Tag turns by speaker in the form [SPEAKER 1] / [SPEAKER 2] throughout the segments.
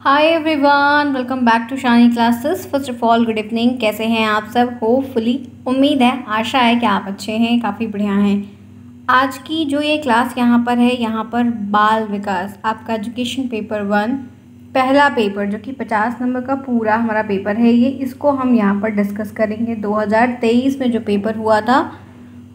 [SPEAKER 1] Hi everyone, welcome back to Shani classes. First of all good evening. कैसे हैं आप सब? होपफुली, उम्मीद है, आशा है कि आप अच्छे हैं, काफ़ी बढ़िया हैं। आज की जो ये क्लास यहाँ पर है, यहाँ पर बाल विकास आपका एजुकेशन पेपर 1 पहला पेपर जो कि 50 नंबर का पूरा हमारा पेपर है, ये इसको हम यहाँ पर डिस्कस करेंगे। 2023 में जो पेपर हुआ था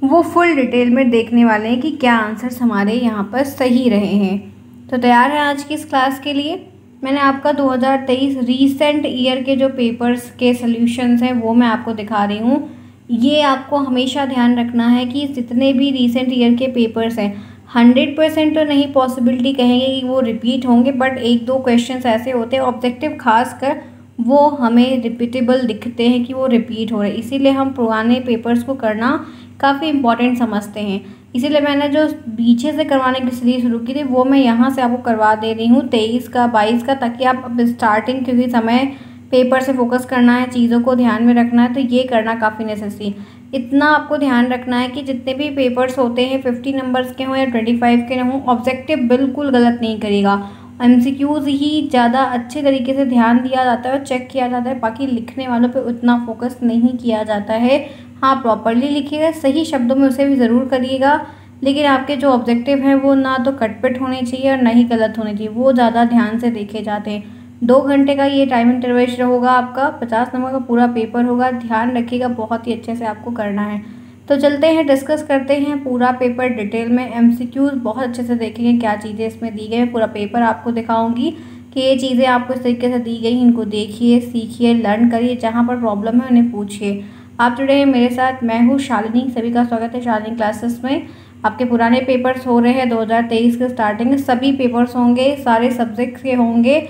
[SPEAKER 1] वो फुल डिटेल में देखने वाले हैं कि क्या आंसर्स हमारे यहाँ पर सही रहे हैं। तो तैयार है आज की इस क्लास के लिए? मैंने आपका 2023 रीसेंट ईयर के जो पेपर्स के सॉल्यूशंस हैं वो मैं आपको दिखा रही हूँ। ये आपको हमेशा ध्यान रखना है कि जितने भी रीसेंट ईयर के पेपर्स हैं 100% तो नहीं पॉसिबिलिटी कहेंगे कि वो रिपीट होंगे, बट एक दो क्वेश्चंस ऐसे होते हैं ऑब्जेक्टिव खासकर वो हमें रिपीटेबल दिखते हैं कि वो रिपीट हो रहे हैं, इसीलिए हम पुराने पेपर्स को करना काफ़ी इम्पॉर्टेंट समझते हैं। इसीलिए मैंने जो पीछे से करवाने की सीरीज शुरू की थी वो मैं यहाँ से आपको करवा दे रही हूँ 23 का 22 का, ताकि आप अब स्टार्टिंग क्योंकि समय पेपर से फोकस करना है, चीज़ों को ध्यान में रखना है, तो ये करना काफ़ी नेसेसरी। इतना आपको ध्यान रखना है कि जितने भी पेपर्स होते हैं 50 नंबर्स के हों या 25 के हों, ऑब्जेक्टिव बिल्कुल गलत नहीं करेगा। एमसीक्यूज़ ही ज़्यादा अच्छे तरीके से ध्यान दिया जाता है और चेक किया जाता है, बाकी लिखने वालों पे उतना फोकस नहीं किया जाता है। हाँ, प्रॉपरली लिखिएगा, सही शब्दों में उसे भी ज़रूर करिएगा, लेकिन आपके जो ऑब्जेक्टिव हैं वो ना तो कटपिट होने चाहिए और ना ही गलत होने चाहिए, वो ज़्यादा ध्यान से देखे जाते हैं। 2 घंटे का ये टाइम इंटरवल होगा, आपका 50 नंबर का पूरा पेपर होगा, ध्यान रखिएगा, बहुत ही अच्छे से आपको करना है। तो चलते हैं, डिस्कस करते हैं पूरा पेपर डिटेल में। एमसीक्यूज़ बहुत अच्छे से देखेंगे, क्या चीज़ें इसमें दी गई हैं, पूरा पेपर आपको दिखाऊंगी कि ये चीज़ें आपको इस तरीके से दी गई, इनको देखिए, सीखिए, लर्न करिए, जहाँ पर प्रॉब्लम है उन्हें पूछिए। आप जुड़े हैं मेरे साथ, मैं हूँ शालिनी, सभी का स्वागत है शालिनी क्लासेस में। आपके पुराने पेपर्स हो रहे हैं 2023 के स्टार्टिंग, सभी पेपर्स होंगे, सारे सब्जेक्ट्स के होंगे,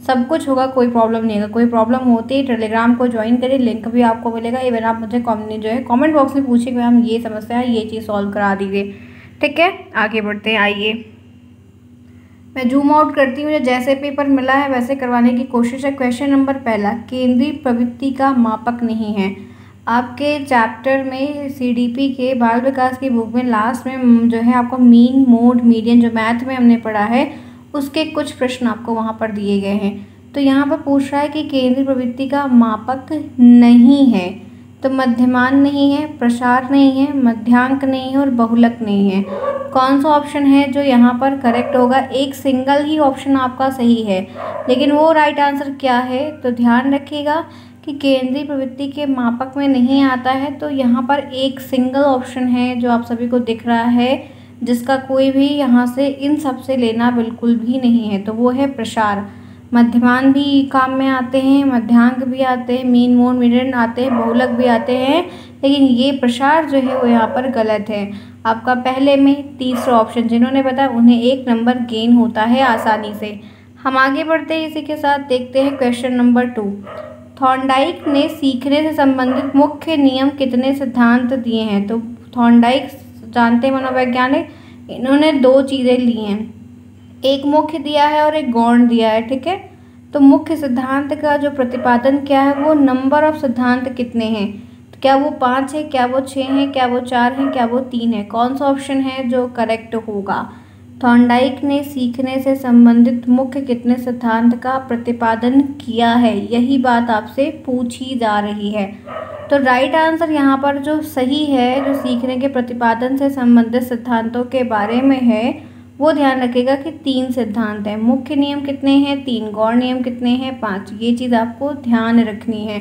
[SPEAKER 1] सब कुछ होगा, कोई प्रॉब्लम नहीं होगा। कोई प्रॉब्लम होती है टेलीग्राम को ज्वाइन करिए, लिंक भी आपको मिलेगा। इवन आप मुझे कमेंट बॉक्स में पूछिए कि मैम ये समस्या है, ये चीज़ सॉल्व करा दीजिए। ठीक है, आगे बढ़ते हैं। आइए मैं जूम आउट करती हूँ, जैसे पेपर मिला है वैसे करवाने की कोशिश है। क्वेश्चन नंबर पहला, केंद्रीय प्रवृत्ति का मापक नहीं है। आपके चैप्टर में सीडीपी के बाल विकास की बुक में लास्ट में जो है आपको मीन मोड मीडियन जो मैथ में हमने पढ़ा है उसके कुछ प्रश्न आपको वहाँ पर दिए गए हैं। तो यहाँ पर पूछ रहा है कि केंद्रीय प्रवृत्ति का मापक नहीं है, तो मध्यमान नहीं है, प्रसार नहीं है, मध्यांक नहीं है और बहुलक नहीं है। कौन सा ऑप्शन है जो यहाँ पर करेक्ट होगा? एक सिंगल ही ऑप्शन आपका सही है, लेकिन वो राइट आंसर क्या है? तो ध्यान रखिएगा कि केंद्रीय प्रवृत्ति के मापक में नहीं आता है, तो यहाँ पर एक सिंगल ऑप्शन है जो आप सभी को दिख रहा है, जिसका कोई भी यहाँ से इन सब से लेना बिल्कुल भी नहीं है, तो वो है प्रसार। मध्यमान भी काम में आते हैं, मध्यांक भी आते हैं, मीन मोड मीडियन आते हैं, बहुलक भी आते हैं, लेकिन ये प्रसार जो है वो यहाँ पर गलत है। आपका पहले में तीसरा ऑप्शन जिन्होंने बताया उन्हें 1 नंबर गेन होता है आसानी से। हम आगे बढ़ते हैं, इसी के साथ देखते हैं क्वेश्चन नंबर 2। थॉर्नडाइक ने सीखने से संबंधित मुख्य नियम कितने सिद्धांत दिए हैं? तो थॉर्नडाइक जानते हैं मनोवैज्ञानिक, इन्होंने 2 चीज़ें ली हैं, एक मुख्य दिया है और एक गौण दिया है। ठीक है, तो मुख्य सिद्धांत का जो प्रतिपादन क्या है, वो नंबर ऑफ सिद्धांत कितने हैं? तो क्या वो 5 है, क्या वो 6 है, क्या वो 4 है, क्या वो 3 है? कौन सा ऑप्शन है जो करेक्ट होगा? थॉर्नडाइक ने सीखने से संबंधित मुख्य कितने सिद्धांत का प्रतिपादन किया है, यही बात आपसे पूछी जा रही है। तो राइट आंसर यहाँ पर जो सही है, जो सीखने के प्रतिपादन से संबंधित सिद्धांतों के बारे में है, वो ध्यान रखिएगा कि 3 सिद्धांत हैं। मुख्य नियम कितने हैं? 3। गौण नियम कितने हैं? 5। ये चीज़ आपको ध्यान रखनी है।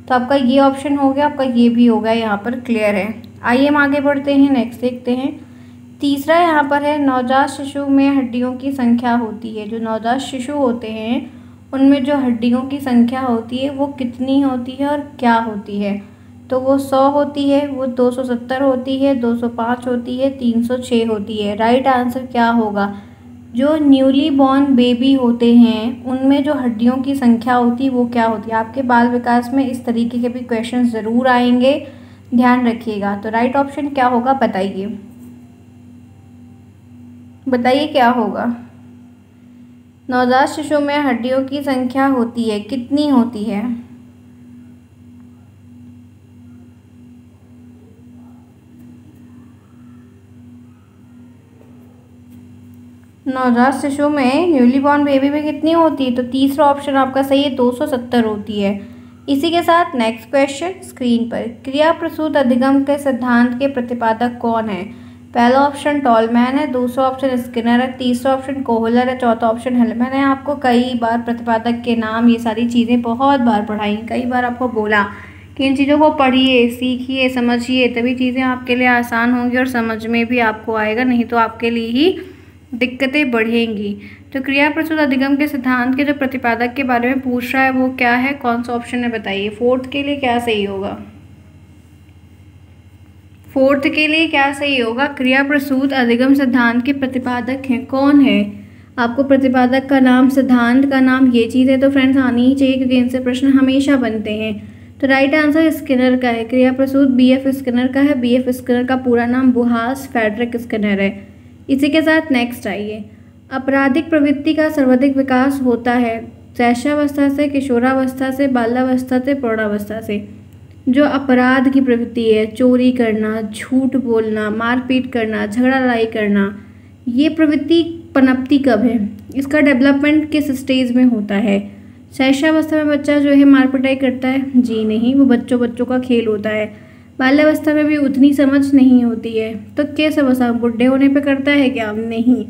[SPEAKER 1] तो आपका ये ऑप्शन हो गया, आपका ये भी हो गया, यहाँ पर क्लियर है। आइए हम आगे बढ़ते हैं, नेक्स्ट देखते हैं। तीसरा यहाँ पर है, नवजात शिशु में हड्डियों की संख्या होती है। जो नवजात शिशु होते हैं उनमें जो हड्डियों की संख्या होती है वो कितनी होती है और क्या होती है? तो वो 100 होती है, वो 270 होती है, 205 होती है, 306 होती है। राइट आंसर क्या होगा? जो न्यूली बॉर्न बेबी होते हैं उनमें जो हड्डियों की संख्या होती है वो क्या होती है? आपके बाल विकास में इस तरीके के भी क्वेश्चन ज़रूर आएंगे, ध्यान रखिएगा। तो राइट ऑप्शन क्या होगा बताइए, बताइए क्या होगा? नवजात शिशु में हड्डियों की संख्या होती है, कितनी होती है? नवजात शिशु में न्यूली बॉर्न बेबी में कितनी होती है? तो तीसरा ऑप्शन आपका सही है, 270 होती है। इसी के साथ नेक्स्ट क्वेश्चन स्क्रीन पर, क्रिया प्रसूत अधिगम के सिद्धांत के प्रतिपादक कौन है? पहला ऑप्शन टॉलमैन है, दूसरा ऑप्शन स्किनर है, तीसरा ऑप्शन कोहलर है, चौथा ऑप्शन हिल। मैंने आपको कई बार प्रतिपादक के नाम, ये सारी चीज़ें बहुत बार पढ़ाई, कई बार आपको बोला कि इन चीज़ों को पढ़िए, सीखिए, समझिए, तभी चीज़ें आपके लिए आसान होंगी और समझ में भी आपको आएगा, नहीं तो आपके लिए ही दिक्कतें बढ़ेंगी। तो क्रिया प्रसूत अधिगम के सिद्धांत के जो प्रतिपादक के बारे में पूछ रहा है वो क्या है, कौन सा ऑप्शन है बताइए? फोर्थ के लिए क्या सही होगा? फोर्थ के लिए क्या सही होगा? क्रिया प्रसूत अधिगम सिद्धांत के प्रतिपादक हैं, कौन है? आपको प्रतिपादक का नाम, सिद्धांत का नाम, ये चीज़ें तो फ्रेंड्स आनी ही चाहिए क्योंकि इनसे प्रश्न हमेशा बनते हैं। तो राइट आंसर स्किनर का है। क्रिया प्रसूत BF स्किनर का है। BF स्किनर का पूरा नाम बुहास फ्रेडरिक स्किनर है। इसी के साथ नेक्स्ट आइए, आपराधिक प्रवृत्ति का सर्वाधिक विकास होता है शैशवावस्था से, किशोरावस्था से, बाल्यावस्था से, प्रौढ़ावस्था से। जो अपराध की प्रवृत्ति है, चोरी करना, झूठ बोलना, मारपीट करना, झगड़ा लड़ाई करना, ये प्रवृत्ति पनपती कब है? इसका डेवलपमेंट किस स्टेज में होता है? शैशवावस्था में बच्चा जो है मार पिटाई करता है? जी नहीं, वो बच्चों का खेल होता है। बाल्यावस्था में भी उतनी समझ नहीं होती है। तो किस अवस्था, बुढ़े होने पे करता है क्या? नहीं।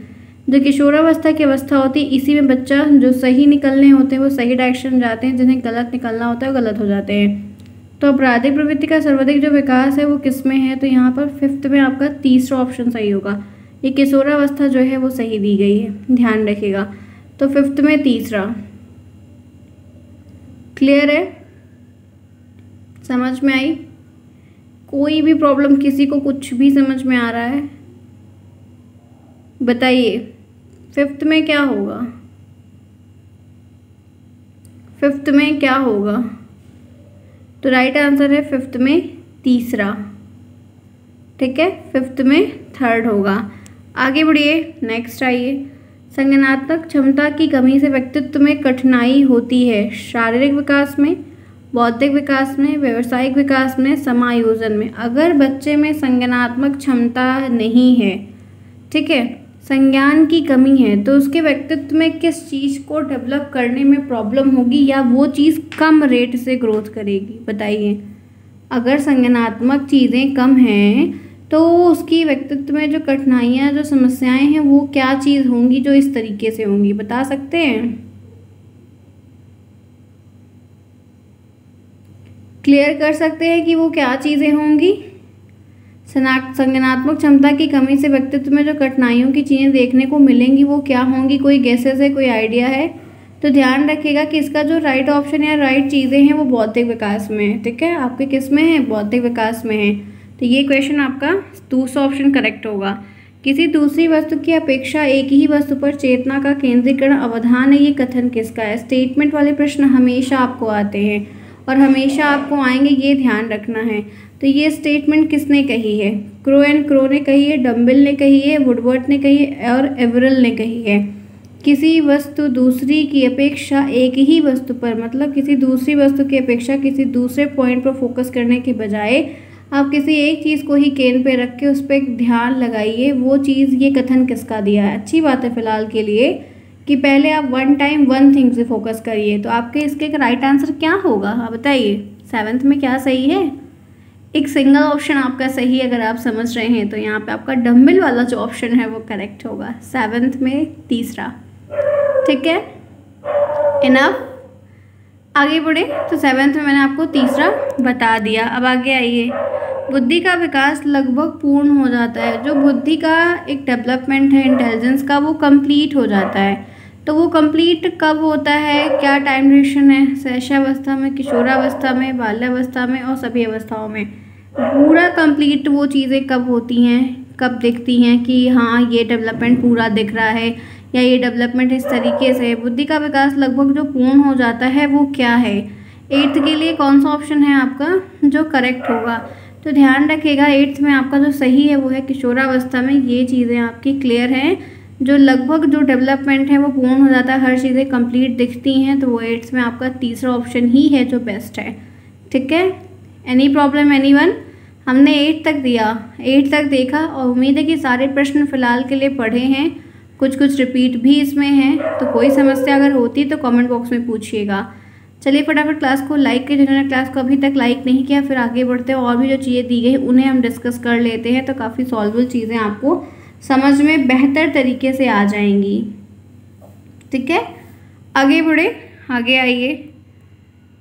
[SPEAKER 1] जो किशोरावस्था की अवस्था होती है, इसी में बच्चा जो सही निकलने होते हैं वो सही डायरेक्शन में जाते हैं, जिन्हें गलत निकलना होता है वो गलत हो जाते हैं। तो अपराधिक प्रवृत्ति का सर्वाधिक जो विकास है वो किस में है? तो यहाँ पर फिफ्थ में आपका तीसरा ऑप्शन सही होगा। ये किशोरावस्था जो है वो सही दी गई है, ध्यान रखिएगा। तो फिफ्थ में तीसरा। क्लियर है? समझ में आई? कोई भी प्रॉब्लम, किसी को कुछ भी समझ में आ रहा है बताइए? फिफ्थ में क्या होगा? फिफ्थ में क्या होगा? तो राइट आंसर है फिफ्थ में तीसरा। ठीक है, फिफ्थ में थर्ड होगा। आगे बढ़िए, नेक्स्ट आइए, संज्ञानात्मक क्षमता की कमी से व्यक्तित्व में कठिनाई होती है शारीरिक विकास में, बौद्धिक विकास में, व्यावसायिक विकास में, समायोजन में। अगर बच्चे में संज्ञानात्मक क्षमता नहीं है, ठीक है, संज्ञान की कमी है, तो उसके व्यक्तित्व में किस चीज़ को डेवलप करने में प्रॉब्लम होगी या वो चीज़ कम रेट से ग्रोथ करेगी बताइए? अगर संज्ञानात्मक चीज़ें कम हैं तो उसकी व्यक्तित्व में जो कठिनाइयाँ, जो समस्याएं हैं वो क्या चीज़ होंगी जो इस तरीके से होंगी, बता सकते हैं? क्लियर कर सकते हैं कि वो क्या चीज़ें होंगी? संज्ञानात्मक क्षमता की कमी से व्यक्तित्व में जो कठिनाइयों की चीज़ें देखने को मिलेंगी वो क्या होंगी? कोई गेसेस है, कोई आइडिया है? तो ध्यान रखिएगा कि इसका जो राइट ऑप्शन या राइट चीज़ें हैं वो बौद्धिक विकास में है। ठीक है, आपके किस में है? बौद्धिक विकास में है। तो ये क्वेश्चन आपका दूसरा ऑप्शन करेक्ट होगा। किसी दूसरी वस्तु की अपेक्षा एक ही वस्तु पर चेतना का केंद्रीकरण अवधान है, ये कथन किसका है? स्टेटमेंट वाले प्रश्न हमेशा आपको आते हैं और हमेशा आपको आएंगे, ये ध्यान रखना है। तो ये स्टेटमेंट किसने कही है? क्रो एंड क्रो ने कही है, डम्बिल ने कही है, वुडवर्थ ने कही है और एवरल ने कही है। किसी वस्तु दूसरी की अपेक्षा एक ही वस्तु पर, मतलब किसी दूसरी वस्तु की अपेक्षा किसी दूसरे पॉइंट पर फोकस करने के बजाय आप किसी एक चीज़ को ही केंद्र पे रख के उस पर ध्यान लगाइए। वो चीज़, ये कथन किसका दिया है? अच्छी बात है फिलहाल के लिए कि पहले आप वन टाइम वन थिंग से फोकस करिए। तो आपके इसके राइट आंसर क्या होगा आप बताइए? सेवन्थ में क्या सही है? एक सिंगल ऑप्शन आपका सही, अगर आप समझ रहे हैं तो यहाँ पे आपका डम्बल वाला जो ऑप्शन है वो करेक्ट होगा, सेवन्थ में तीसरा। ठीक है, इनफ। आगे बढ़े, तो सेवन्थ में मैंने आपको तीसरा बता दिया। अब आगे आइए, बुद्धि का विकास लगभग पूर्ण हो जाता है। जो बुद्धि का एक डेवलपमेंट है इंटेलिजेंस का, वो कंप्लीट हो जाता है। तो वो कंप्लीट कब होता है, क्या टाइम ड्यूरेशन है? शैशवावस्था में, किशोरावस्था में, बाल्यावस्था में और सभी अवस्थाओं में। पूरा कंप्लीट वो चीज़ें कब होती हैं, कब दिखती हैं कि हाँ ये डेवलपमेंट पूरा दिख रहा है या ये डेवलपमेंट इस तरीके से? बुद्धि का विकास लगभग जो पूर्ण हो जाता है वो क्या है? एट्थ के लिए कौन सा ऑप्शन है आपका जो करेक्ट होगा? तो ध्यान रखिएगा, एट्थ में आपका जो सही है वो है किशोरावस्था में। ये चीज़ें आपकी क्लियर हैं, जो लगभग जो डेवलपमेंट है वो पूर्ण हो जाता है, हर चीज़ें कंप्लीट दिखती हैं, तो वो एट्थ में आपका तीसरा ऑप्शन ही है जो बेस्ट है। ठीक है, एनी प्रॉब्लम एनीवन? हमने 8 तक दिया, 8 तक देखा और उम्मीद है कि सारे प्रश्न फिलहाल के लिए पढ़े हैं। कुछ कुछ रिपीट भी इसमें है। तो कोई समस्या अगर होती तो कमेंट बॉक्स में पूछिएगा। चलिए फटाफट क्लास को लाइक करिए, जिन्होंने क्लास को अभी तक लाइक नहीं किया। फिर आगे बढ़ते हैं और भी जो चीज़ें दी गई उन्हें हम डिस्कस कर लेते हैं, तो काफ़ी सॉल्वेबल चीज़ें आपको समझ में बेहतर तरीके से आ जाएंगी। ठीक है, आगे बढ़े, आगे आइए।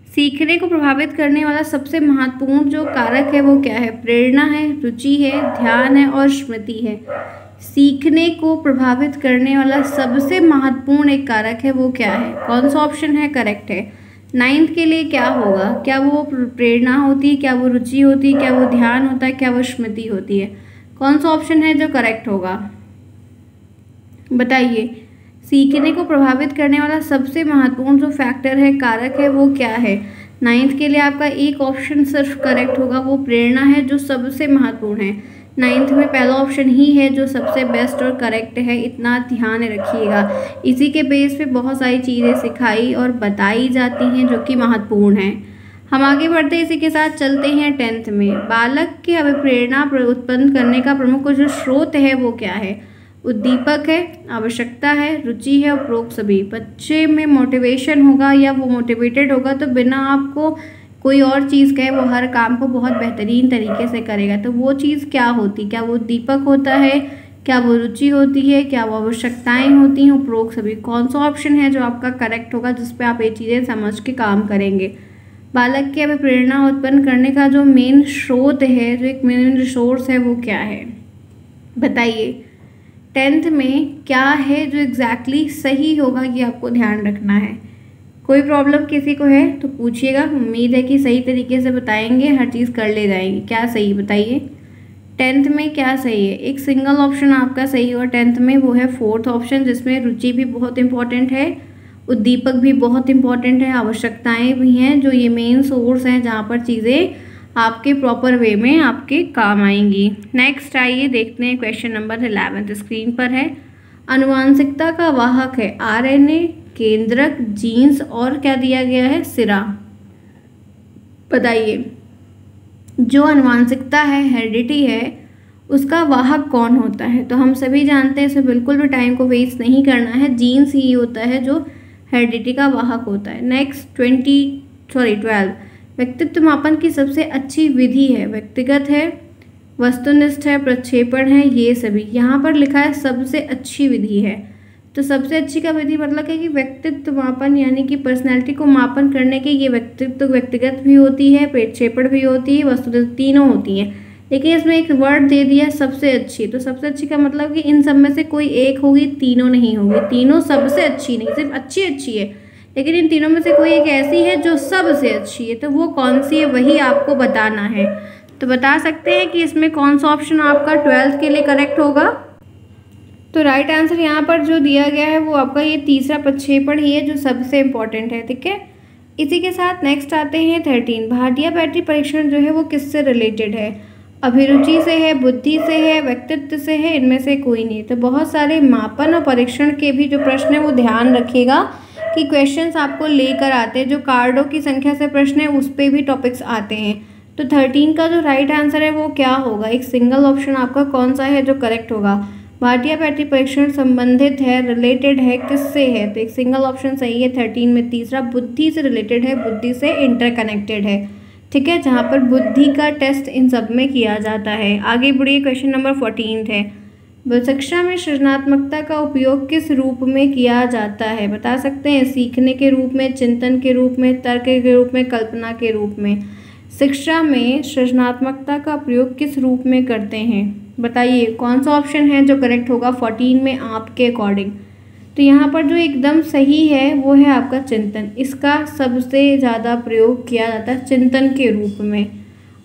[SPEAKER 1] सीखने को प्रभावित करने वाला सबसे महत्वपूर्ण जो कारक है वो क्या है? प्रेरणा है, रुचि है, ध्यान है और स्मृति है। सीखने को प्रभावित करने वाला सबसे महत्वपूर्ण एक कारक है वो क्या है? कौन सा ऑप्शन है करेक्ट है? 9th के लिए क्या होगा? क्या वो प्रेरणा होती है, क्या वो रुचि होती है, क्या वो ध्यान होता है, क्या वो स्मृति होती है? कौन सा ऑप्शन है जो करेक्ट होगा बताइए। सीखने को प्रभावित करने वाला सबसे महत्वपूर्ण जो फैक्टर है, कारक है, वो क्या है? 9th के लिए आपका एक ऑप्शन सिर्फ करेक्ट होगा, वो प्रेरणा है जो सबसे महत्वपूर्ण है। 9th में पहला ऑप्शन ही है जो सबसे बेस्ट और करेक्ट है, इतना ध्यान रखिएगा। इसी के बेस पे बहुत सारी चीज़ें सिखाई और बताई जाती हैं जो कि महत्वपूर्ण हैं। हम आगे बढ़ते हैं, इसी के साथ चलते हैं 10th में। बालक के अभिप्रेरणा उत्पन्न करने का प्रमुख जो स्रोत है वो क्या है? उद्दीपक है, आवश्यकता है, रुचि है, उपरोक्त सभी। बच्चे में मोटिवेशन होगा या वो मोटिवेटेड होगा तो बिना आपको कोई और चीज़ कहे वो हर काम को बहुत बेहतरीन तरीके से करेगा। तो वो चीज़ क्या होती? क्या वो दीपक होता है, क्या वो रुचि होती है, क्या वो आवश्यकताएं होती हैं, उपरोक्त सभी। कौन सा ऑप्शन है जो आपका करेक्ट होगा, जिस पे आप ये चीज़ें समझ के काम करेंगे? बालक के अभिप्रेरणा उत्पन्न करने का जो मेन स्रोत है, जो एक मेन रिसोर्स है, वो क्या है बताइए। 10th में क्या है जो एग्जैक्टली सही होगा, ये आपको ध्यान रखना है। कोई प्रॉब्लम किसी को है तो पूछिएगा, उम्मीद है कि सही तरीके से बताएंगे, हर चीज़ कर ले जाएंगे। क्या सही बताइए, 10th में क्या सही है? एक सिंगल ऑप्शन आपका सही होगा 10th में, वो है 4th ऑप्शन, जिसमें रुचि भी बहुत इंपॉर्टेंट है, उद्दीपक भी बहुत इंपॉर्टेंट है, आवश्यकताएं भी हैं, जो ये मेन सोर्स हैं जहाँ पर चीज़ें आपके प्रॉपर वे में आपके काम आएंगी। नेक्स्ट आइए देखते हैं क्वेश्चन नंबर 11 स्क्रीन पर है। आनुवांशिकता का वाहक है RNA, केंद्रक, जीन्स और क्या दिया गया है? सिरा। बताइए, जो आनुवांशिकता है, हेरिडिटी है, उसका वाहक कौन होता है? तो हम सभी जानते हैं, इसमें बिल्कुल भी टाइम को वेस्ट नहीं करना है, जीन्स ही होता है जो हेरिडिटी का वाहक होता है। नेक्स्ट 12 व्यक्तित्व मापन की सबसे अच्छी विधि है, व्यक्तिगत है, वस्तुनिष्ठ है, प्रक्षेपण है, ये सभी। यहाँ पर लिखा है सबसे अच्छी विधि है, तो सबसे अच्छी का विधि मतलब है कि व्यक्तित्व मापन, यानी कि पर्सनैलिटी को मापन करने के ये व्यक्तित्व व्यक्तिगत भी होती है, प्रक्षेपण भी होती है, वस्तुनिष्ठ, तीनों होती हैं। लेकिन इसमें एक वर्ड दे दिया सबसे अच्छी, तो सबसे अच्छी का मतलब कि इन सब में से कोई एक होगी, तीनों नहीं होगी। तीनों सबसे अच्छी नहीं, सिर्फ अच्छी अच्छी है, लेकिन इन तीनों में से कोई एक ऐसी है जो सबसे अच्छी है। तो वो कौन सी है, वही आपको बताना है। तो बता सकते हैं कि इसमें कौन सा ऑप्शन आपका 12th के लिए करेक्ट होगा? तो राइट आंसर यहाँ पर जो दिया गया है वो आपका ये तीसरा प्रक्षेपण ही है, जो सबसे इम्पॉर्टेंट है। ठीक है, इसी के साथ नेक्स्ट आते हैं 13। भाटिया बैटरी परीक्षण जो है वो किससे रिलेटेड है? अभिरुचि से है, बुद्धि से है, व्यक्तित्व से है, इनमें से कोई नहीं। तो बहुत सारे मापन और परीक्षण के भी जो प्रश्न है वो ध्यान रखिएगा कि क्वेश्चंस आपको लेकर आते हैं, जो कार्डों की संख्या से प्रश्न है उस पर भी टॉपिक्स आते हैं। तो 13 का जो राइट आंसर है वो क्या होगा? एक सिंगल ऑप्शन आपका कौन सा है जो करेक्ट होगा? भाटिया बैटरी परीक्षण संबंधित है, रिलेटेड है, किससे है? तो एक सिंगल ऑप्शन सही है 13 में। तीसरा बुद्धि से रिलेटेड है, बुद्धि से इंटरकनेक्टेड है। ठीक है, जहाँ पर बुद्धि का टेस्ट इन सब में किया जाता है। आगे बढ़िए, क्वेश्चन नंबर 14 है। शिक्षा में सृजनात्मकता का उपयोग किस रूप में किया जाता है? बता सकते हैं, सीखने के रूप में, चिंतन के रूप में, तर्क के रूप में, कल्पना के रूप में। शिक्षा में सृजनात्मकता का प्रयोग किस रूप में करते हैं? बताइए कौन सा ऑप्शन है जो करेक्ट होगा 14 में आपके अकॉर्डिंग? तो यहाँ पर जो एकदम सही है वो है आपका चिंतन। इसका सबसे ज़्यादा प्रयोग किया जाता है चिंतन के रूप में।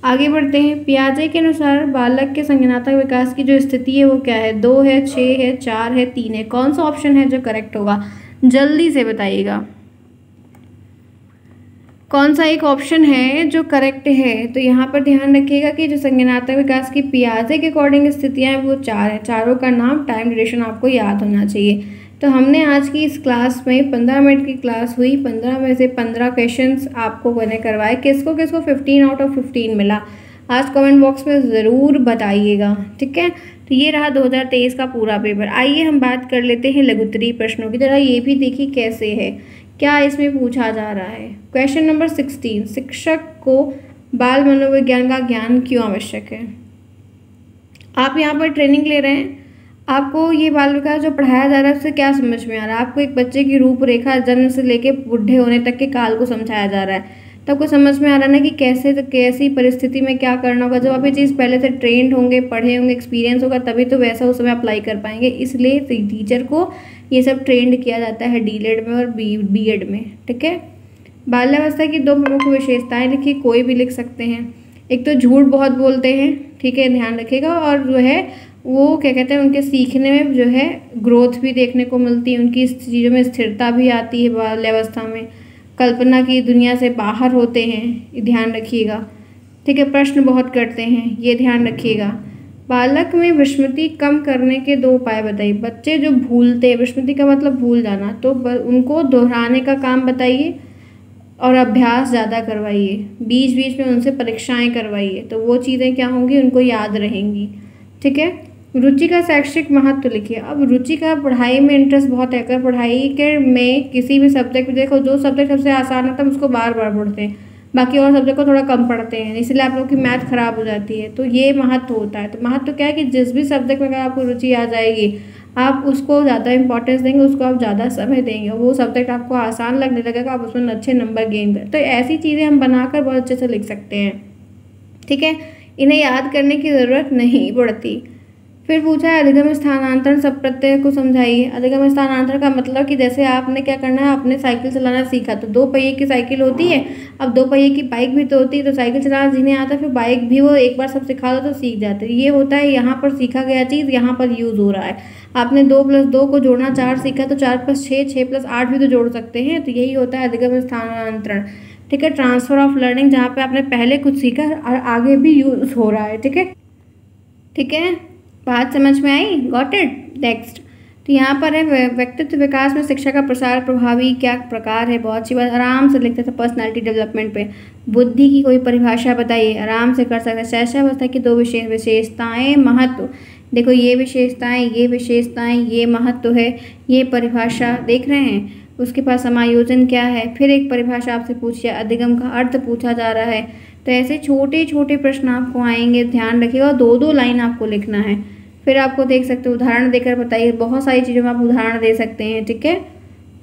[SPEAKER 1] आगे बढ़ते हैं। पियाजे के अनुसार बालक के संज्ञानात्मक विकास की जो स्थिति है वो क्या है? 2 है, 6 है, 4 है, 3 है। कौन सा ऑप्शन है जो करेक्ट होगा? जल्दी से बताइएगा कौन सा एक ऑप्शन है जो करेक्ट है। तो यहाँ पर ध्यान रखिएगा कि जो संज्ञानात्मक विकास की पियाजे के अकॉर्डिंग स्थितियाँ हैं वो 4 है। चारों का नाम, टाइम, ड्यूरेशन आपको याद होना चाहिए। तो हमने आज की इस क्लास में 15 मिनट की क्लास हुई, 15 में से 15 क्वेश्चंस आपको मैंने करवाए। किसको किसको 15 आउट ऑफ 15 मिला? आज कमेंट बॉक्स में ज़रूर बताइएगा। ठीक है, तो ये रहा 2023 का पूरा पेपर। आइए हम बात कर लेते हैं लघुत्तरीय प्रश्नों की। जरा ये भी देखिए कैसे है, क्या इसमें पूछा जा रहा है। क्वेश्चन नंबर 16, शिक्षक को बाल मनोविज्ञान का ज्ञान क्यों आवश्यक है। आप यहाँ पर ट्रेनिंग ले रहे हैं, आपको ये बाल विकास जो पढ़ाया जा रहा है उससे क्या समझ में आ रहा है। आपको एक बच्चे की रूपरेखा जन्म से लेके बूढ़े होने तक के काल को समझाया जा रहा है, तो आपको समझ में आ रहा है ना कि कैसे तो कैसी परिस्थिति में क्या करना होगा। जब आप ये चीज़ पहले से ट्रेंड होंगे, पढ़े होंगे, एक्सपीरियंस होगा, तभी तो वैसा उस समय अप्लाई कर पाएंगे। इसलिए टीचर को ये सब ट्रेंड किया जाता है डीएलएड में और बीएड में। ठीक है, बाल्यावस्था की 2 प्रमुख विशेषताएं लिखिए, कोई भी लिख सकते हैं। एक तो झूठ बहुत बोलते हैं, ठीक है, ध्यान रखिएगा। और जो है वो क्या कहते हैं, उनके सीखने में जो है ग्रोथ भी देखने को मिलती है, उनकी चीज़ों में स्थिरता भी आती है बाल्यावस्था में। कल्पना की दुनिया से बाहर होते हैं, ये ध्यान रखिएगा। ठीक है, प्रश्न बहुत करते हैं, ये ध्यान रखिएगा। बालक में विस्मृति कम करने के 2 उपाय बताइए। बच्चे जो भूलते हैं, विस्मृति का मतलब भूल जाना, तो उनको दोहराने का काम बताइए और अभ्यास ज़्यादा करवाइए। बीच बीच में उनसे परीक्षाएं करवाइए, तो वो चीज़ें क्या होंगी, उनको याद रहेंगी। ठीक है, रुचि का शैक्षिक महत्व लिखिए। अब रुचि का पढ़ाई में इंटरेस्ट बहुत है, अगर पढ़ाई के में किसी भी सब्जेक्ट में देखो, जो सब्जेक्ट सबसे आसान होता है उसको बार बार पढ़ते हैं, बाकी और सब्जेक्ट को थोड़ा कम पढ़ते हैं, इसलिए आप लोगों की मैथ खराब हो जाती है। तो ये महत्व होता है। तो महत्व क्या है कि जिस भी सब्जेक्ट में अगर आपको रुचि आ जाएगी, आप उसको ज़्यादा इंपॉर्टेंस देंगे, उसको आप ज़्यादा समय देंगे, वो सब्जेक्ट आपको आसान लगने लगेगा, आप उसमें अच्छे नंबर गेन करें। तो ऐसी चीज़ें हम बनाकर बहुत अच्छे से लिख सकते हैं। ठीक है, इन्हें याद करने की ज़रूरत नहीं पड़ती। फिर पूछा है अधिगम स्थानांतरण सब प्रत्यय को समझाइए। अधिगम स्थानांतरण का मतलब कि जैसे आपने क्या करना है, आपने साइकिल चलाना सीखा, तो 2 पहिए की साइकिल होती है, अब 2 पहिए की बाइक भी तो होती है। तो साइकिल चलाना जिन्हें आता है, फिर बाइक भी वो एक बार सब सिखा दो तो सीख जाते हैं। ये होता है यहाँ पर सीखा गया चीज़ यहाँ पर यूज़ हो रहा है। आपने 2 + 2 को जोड़ना 4 सीखा, तो 4 + 6, 6 + 8 भी तो जोड़ सकते हैं। तो यही होता है अधिगम स्थानांतरण। ठीक है, ट्रांसफ़र ऑफ लर्निंग, जहाँ पे आपने पहले कुछ सीखा और आगे भी यूज़ हो रहा है। ठीक है, ठीक है, बात समझ में आई, गॉट इट। नेक्स्ट, तो यहाँ पर है व्यक्तित्व विकास में शिक्षा का प्रसार प्रभावी क्या प्रकार है। बहुत अच्छी बात, आराम से लिखते थे पर्सनालिटी डेवलपमेंट पे। बुद्धि की कोई परिभाषा बताइए, आराम से कर सकते हैं। शैशवावस्था की 2 विशेषताएं, महत्व। देखो ये विशेषताएं, ये विशेषताएं, ये महत्व है, ये परिभाषा देख रहे हैं। उसके पास समायोजन क्या है, फिर एक परिभाषा आपसे पूछिए, अधिगम का अर्थ पूछा जा रहा है। तो ऐसे छोटे छोटे प्रश्न आपको आएंगे, ध्यान रखिएगा। 2-2 लाइन आपको लिखना है। फिर आपको देख सकते हो उदाहरण देकर बताइए, बहुत सारी चीज़ों में आप उदाहरण दे सकते हैं। ठीक है,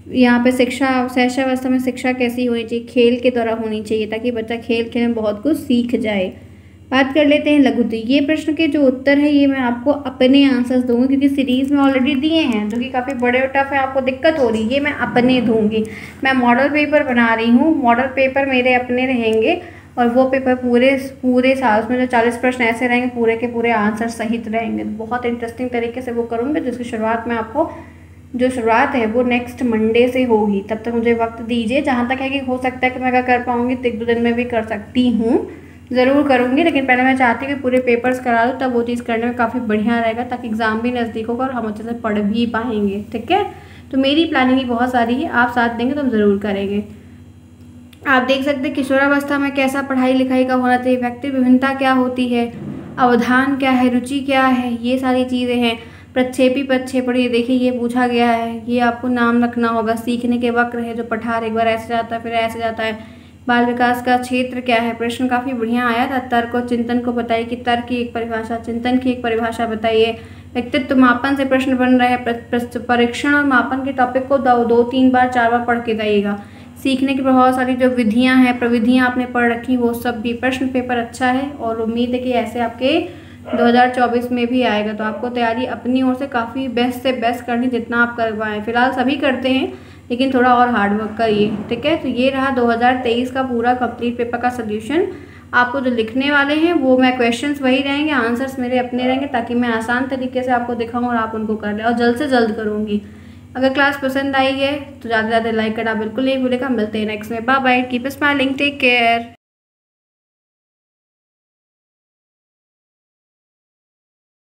[SPEAKER 1] यहाँ पे शिक्षा, शैशवावस्था में शिक्षा कैसी होनी चाहिए, खेल के द्वारा होनी चाहिए, ताकि बच्चा खेल खेल में बहुत कुछ सीख जाए। बात कर लेते हैं लघुत्तरीय। ये प्रश्न के जो उत्तर है ये मैं आपको अपने आंसर्स दूंगी, क्योंकि सीरीज़ में ऑलरेडी दिए हैं जो कि काफ़ी बड़े और टफ है, आपको दिक्कत हो रही है, ये मैं अपने दूंगी। मैं मॉडल पेपर बना रही हूँ, मॉडल पेपर मेरे अपने रहेंगे और वो पेपर पूरे साल में जो 40 प्रश्न ऐसे रहेंगे, पूरे के पूरे आंसर सहित रहेंगे। बहुत इंटरेस्टिंग तरीके से वो करूँगी, जिसकी शुरुआत में आपको जो शुरुआत है वो नेक्स्ट मंडे से होगी। तब तक मुझे वक्त दीजिए। जहाँ तक है कि हो सकता है कि मैं अगर कर पाऊँगी तो 1-2 दिन में भी कर सकती हूँ, ज़रूर करूँगी। लेकिन पहले मैं चाहती हूँ कि पूरे पेपर्स करा दूँ, तब वो चीज़ करने में काफ़ी बढ़िया रहेगा, ताकि एग्ज़ाम भी नज़दीक होगा और हम अच्छे से पढ़ भी पाएंगे। ठीक है, तो मेरी प्लानिंग भी बहुत सारी है, आप साथ देंगे तो हम ज़रूर करेंगे। आप देख सकते हैं किशोरावस्था में कैसा पढ़ाई लिखाई का होना चाहिए, व्यक्ति विभिन्नता क्या होती है, अवधान क्या है, रुचि क्या है, ये सारी चीज़ें हैं। प्रक्षेपी पक्षे पढ़िए, देखिए ये पूछा गया है, ये आपको नाम रखना होगा। सीखने के वक्र है, जो पठार एक बार ऐसे जाता है फिर ऐसे जाता है। बाल विकास का क्षेत्र क्या है, प्रश्न काफ़ी बढ़िया आया था। तर्क और चिंतन को बताइए कि तर्क की एक परिभाषा, चिंतन की एक परिभाषा बताइए। व्यक्तित्व मापन से प्रश्न बन रहे हैं, परीक्षण और मापन के टॉपिक को 2-3 बार 4 बार पढ़ के जाइएगा। सीखने की बहुत सारी जो विधियां हैं, प्रविधियां आपने पढ़ रखी, वो सब भी। प्रश्न पेपर अच्छा है और उम्मीद है कि ऐसे आपके 2024 में भी आएगा। तो आपको तैयारी अपनी ओर से काफ़ी बेस्ट से बेस्ट करनी, जितना आप कर पाएँ। फिलहाल सभी करते हैं, लेकिन थोड़ा और हार्ड वर्क करिए। ठीक है, तो ये रहा 2023 का पूरा कंप्लीट पेपर का सोल्यूशन। आपको जो लिखने वाले हैं वो मैं क्वेश्चंस वही रहेंगे, आंसर्स मेरे अपने रहेंगे, ताकि मैं आसान तरीके से आपको दिखाऊँ और आप उनको कर लें, और जल्द से जल्द करूँगी। अगर क्लास पसंद आई है तो ज़्यादा से ज़्यादा लाइक करना बिल्कुल नहीं भूलेगा। मिलते हैं नेक्स्ट में, bye bye, keep smiling, take care.